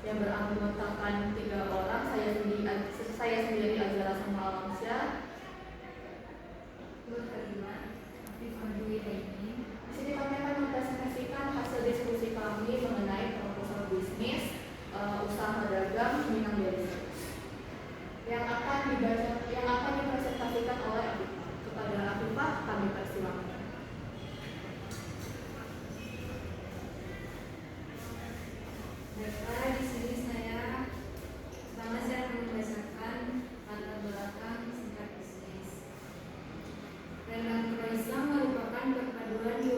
yang beranggotakan 3 orang, saya sendiri Azara sama Alamsyah. Di sini kami akan mempresentasikan hasil diskusi kami mengenai proposal bisnis usaha dagang Minang Deli yang akan dipresentasikan oleh Afifah. Kepada Afifah kami persilakan. Baiklah, di sini saya akan membacakan latar belakang singkat bisnis. Renang Pro Islam merupakan perpaduan dua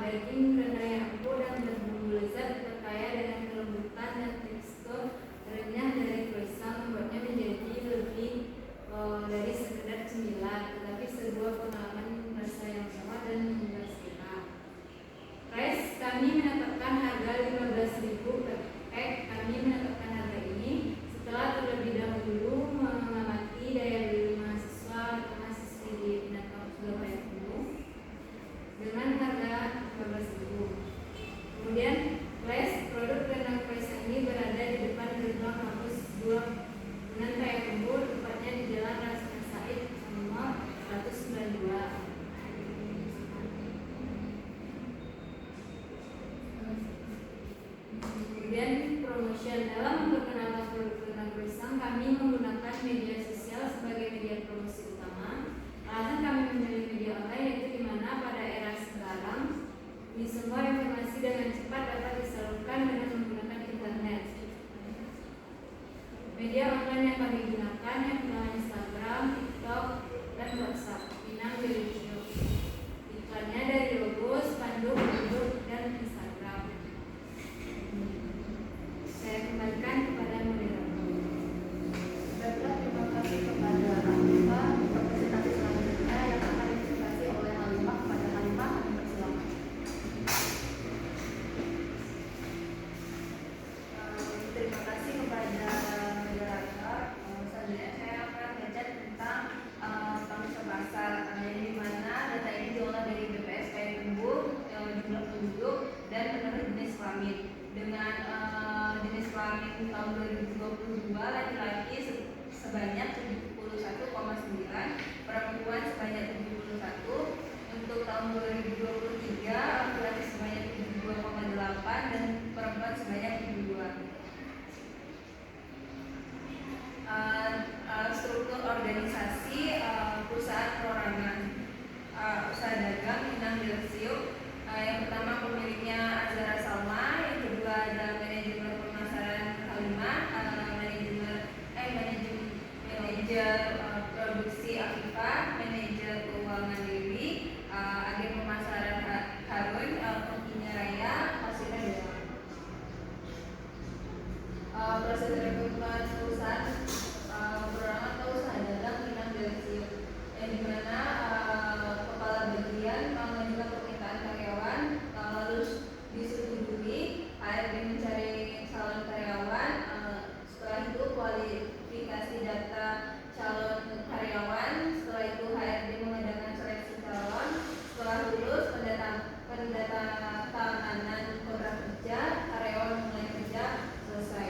daging rendah yang empuk dan berbumbu lezat, berkaya dengan kelembutan dan tekstur renyah dari croissant, membuatnya menjadi lebih dari sekedar cemilan, tetapi sebuah pengalaman rasa yang sama dan menggembirakan. Price, kami menetapkan harga 15.000 per pack. Kami menetapkan harga ini setelah terlebih dahulu mengamati daya beli mahasiswa atau mahasiswi di Binatang Surabaya penuh dengan harga 15.000. Kemudian Flash, produk rendang croissant ini berada di depan gerbang kampus 2 Unan Payakumbuh, tepatnya di Jalan Rasman Said nomor 192. Kemudian promotion, dalam memperkenalkan produk rendang croissant kami menggunakan media sosial sebagai media promosi utama. Alasan kami memilih media online yaitu di mana pada era sekarang ini semua informasi dengan cepat dapat disalurkan dengan menggunakan internet. Media online yang kami gunakan yang pertama Instagram, TikTok, dan WhatsApp. Minang Video. Iklannya dari logo, spanduk, produk, dan Instagram. Saya kembalikan kepada moderator. Baiklah, terima kasih kepada Halimah untuk presentasi selanjutnya yang akan dipresentasi oleh Halimah. Kepada Halimah, kami persilakan. Terima kasih kepada moderator. Selanjutnya saya akan baca tentang pemeriksaan pasar, yang dimana data ini diolah dari BPS Payakumbuh, jumlah penduduk dan menurut jenis kelamin. Dengan jenis kelamin tahun 2022 laki-laki sebanyak 71,9, perempuan sebanyak 71. Untuk tahun 2023 laki-laki sebanyak 72,8 dan perempuan sebanyak 72. Struktur organisasi perusahaan perorangan usaha dagang Minang Dirsiuk. Yang pertama pemiliknya Azhara Salma, yang kedua ada manajemen pemasaran Halimah, manajer produksi Afifah, manajer keuangan Dewi, agen pemasaran Harun, pentingnya Raya, hasilnya Dewa. Proses rekrutmen perusahaan perorangan atau usaha dagang Minang Dirsiuk, yang dimana kepala bagian mengajukan permintaan karyawan, lalu disetujui, HRD mencari calon karyawan, setelah itu kualifikasi data calon karyawan, setelah itu HRD mengadakan seleksi calon, setelah lulus pendatanganan kontrak kerja, karyawan mulai kerja, selesai.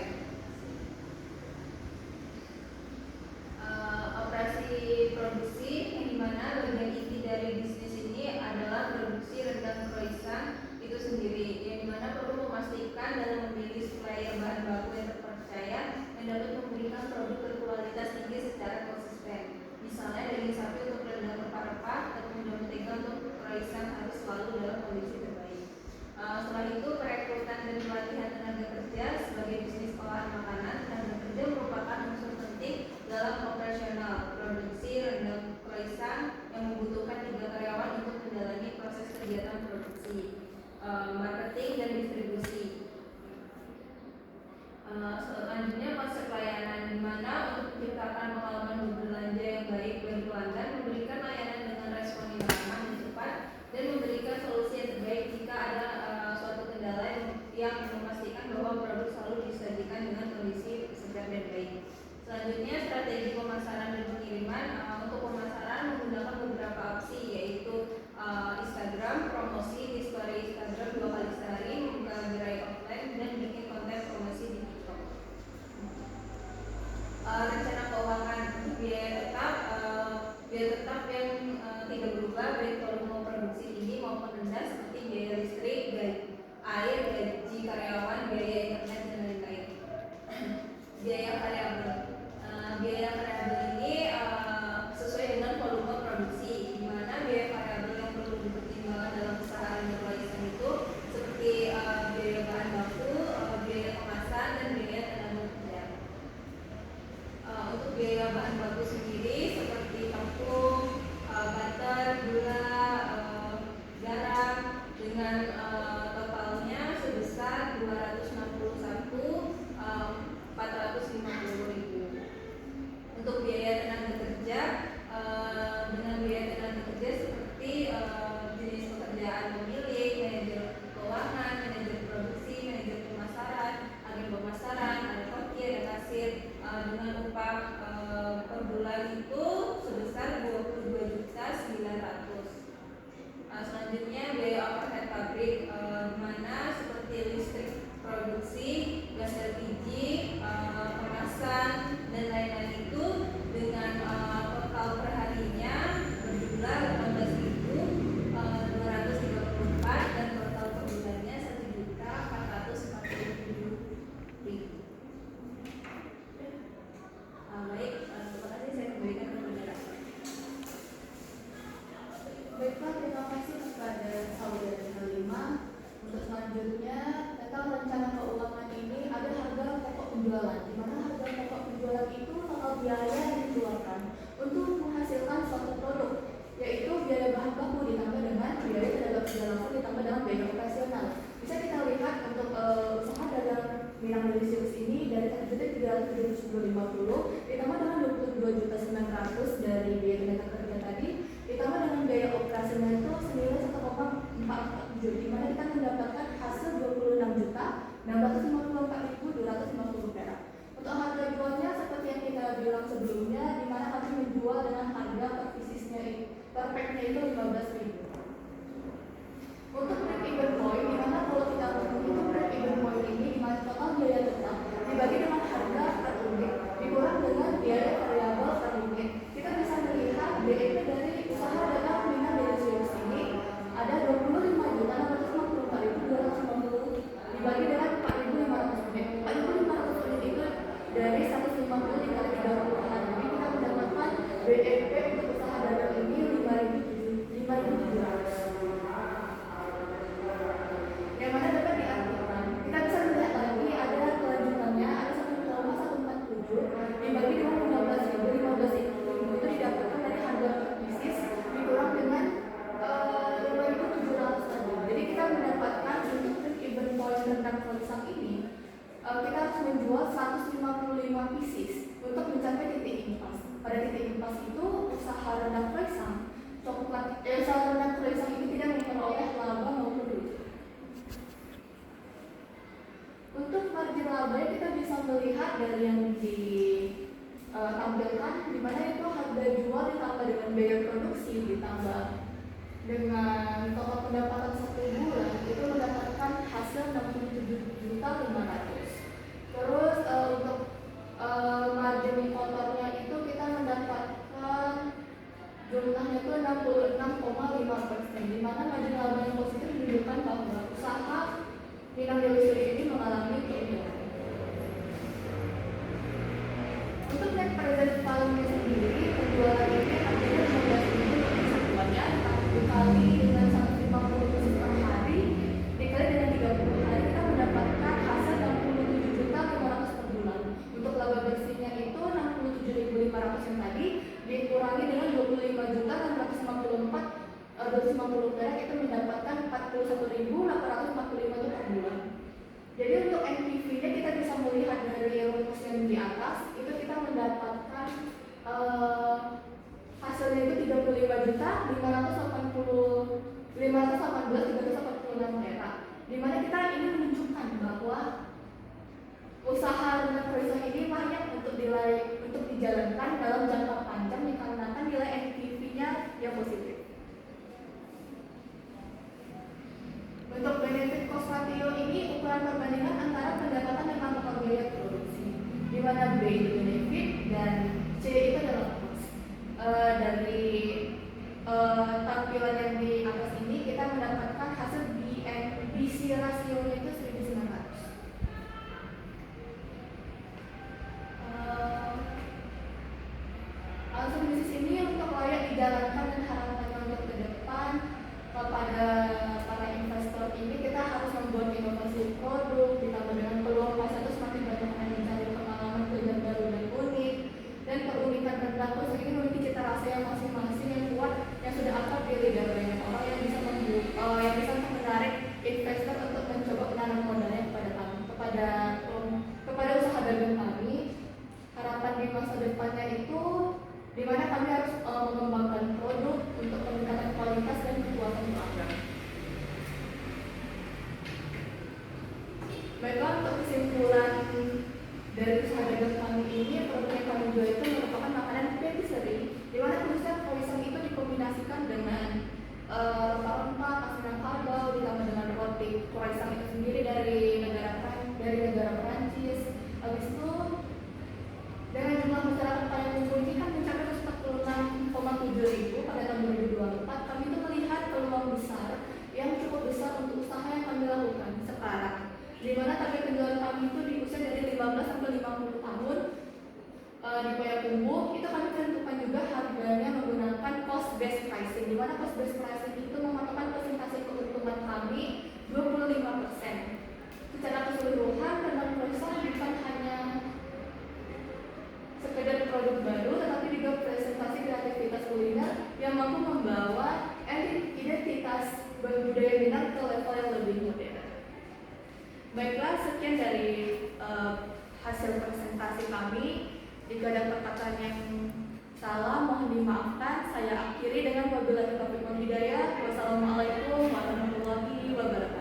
Operasi produksi, yang dimana bagian inti dari bisnis ini adalah produksi rendang croissant itu sendiri, yang dimana perlu memastikan dalam memilih supplier bahan baku yang terpercaya yang dapat memberikan produk berkualitas tinggi secara konsisten. Misalnya daging sapi untuk rendang rempah-rempah atau mudah mentega untuk croissant harus selalu dalam kondisi terbaik. Setelah itu perekrutan dan pelatihan tenaga kerja sebagai bisnis olahan makanan. Tenaga kerja merupakan unsur penting dalam operasional produksi rendang croissant yang membutuhkan 3 karyawan untuk menjalani proses kegiatan produksi, marketing dan distribusi. Selanjutnya konsep layanan, di mana untuk menciptakan pengalaman berbelanja yang baik bagi pelanggan, memberikan layanan dengan respon yang ramah dan cepat, dan memberikan solusi yang terbaik jika ada suatu kendala yang memastikan bahwa produk selalu disajikan dengan kondisi segar dan baik. Selanjutnya strategi pemasaran dan pengiriman. Untuk pemasaran menggunakan beberapa opsi, yaitu Instagram, promosi di story Instagram 2 kali sehari, membuka gerai offline, dan bikin konten promosi di TikTok. Rencana keuangan biaya tetap yang tidak berubah baik volume produksi tinggi maupun rendah, seperti biaya listrik, air, gaji karyawan, biaya internet, dan lain-lain. Biaya variabel ini overhead pabrik, di mana seperti listrik produksi, gas LPG, kemasan dan lain-lain itu dengan total perharinya berjumlah 18.234 dan total per bulannya 1.447.000. Baik, terima kasih, saya kembalikan ke saudara. Baiklah, terima kasih kepada saudara Halima. Untuk selanjutnya tentang rencana keuangan ini ada harga pokok penjualan, di mana harga pokok penjualan itu total biaya yang dikeluarkan untuk menghasilkan suatu produk, yaitu biaya bahan baku ditambah dengan biaya tenaga kerja langsung ditambah dengan biaya operasional. Bisa kita lihat untuk usaha dagang Minang Delisius ini dari targetnya 300.250 ditambah dengan 22.900 dari biaya tenaga kerja tadi ditambah dengan biaya operasional itu senilai 1,447, di mana kita mendapatkan hasil 26.654.250 perak. Untuk harga jualnya seperti yang kita bilang sebelumnya, di mana kami menjual dengan harga per piecesnya per packnya itu 15.000. Untuk break even point, di mana kalau kita menghitung break even point ini, di mana total biaya tetap dibagi dengan harga per unit dikurang dengan biaya variabel per unit, kita bisa melihat BEP dari usaha dagang Minang Delisius ini ada 25.654.250 dibagi dengan 4.500 unit. 4.500 unit itu dari 150 dikali 30 hari, jadi kita mendapatkan BEP untuk usaha dagang ini 5.700. Yang mana dapat diartikan, kita bisa melihat lagi ada kelanjutannya, ada 1,147 dibagi dengan 15.000 itu didapatkan dari harga per pieces dikurang dengan 5.700 tadi. Jadi kita mendapatkan untuk break even point tentang croissant ini, kita harus menjual 155 pieces untuk mencapai titik impas. Pada titik impas itu usaha rendang croissant usaha rendang croissant ini tidak memperoleh laba maupun rugi. Untuk margin labanya kita bisa melihat dari yang ditampilkan, di mana itu harga jual ditambah dengan biaya produksi ditambah dengan total pendapatan 1 bulan itu mendapatkan hasil 67.500. Terus untuk margin kotornya itu kita mendapatkan jumlahnya itu 66,5%, di mana margin laba yang positif menunjukkan bahwa usaha Minang Delisius ini mengalami keuntungan. Untuk net present value sendiri, penjualan ini artinya 15.000 lebih satuannya dikali dengan 150 pieces per hari dikali dengan 30 hari, kita mendapatkan hasil 67.500 per bulan. Untuk laba bersihnya itu 67.500 yang tadi dikurangi dengan 25.654.250 perak, itu mendapatkan 41.845 itu per bulan. Jadi untuk NPV-nya kita bisa melihat dari rumus yang di atas, itu kita mendapatkan hasilnya itu 35.518.386 perak. Dimana kita ini menunjukkan bahwa usaha rendang croissant ini layak untuk dijalankan dalam jangka panjang dikarenakan nilai NPV-nya yang positif. Untuk benefit cost ratio ini ukuran perbandingan antara pendapatan dengan total biaya produksi, di mana B itu benefit dan C itu adalah cost. Dari tampilan yang di atas ini kita mendapatkan hasil BC rasionya itu 1.900. Alasan bisnis ini untuk layak dijalankan dan harapannya untuk ke depan kepada para investor ini, kita harus membuat inovasi produk ditambah dengan peluang pasar itu semakin banyak mencari pengalaman kerja baru dan unik, dan sekarang, di mana target penjualan kami itu di usia dari 15 sampai 50 tahun. Di Payakumbuh itu kami tentukan juga harganya menggunakan cost based pricing, di mana cost based pricing itu mematokkan presentasi keuntungan kami 25%. Secara keseluruhan rendang croissant bukan hanya sekedar produk baru, tetapi juga presentasi kreativitas kuliner yang mampu membawa identitas budaya Minang ke level yang lebih modern. Baiklah, sekian dari hasil presentasi kami. Jika ada perkataan yang salah, mohon dimaafkan. Saya akhiri dengan wabillahi taufiq wal hidayah. Wassalamualaikum warahmatullahi wabarakatuh.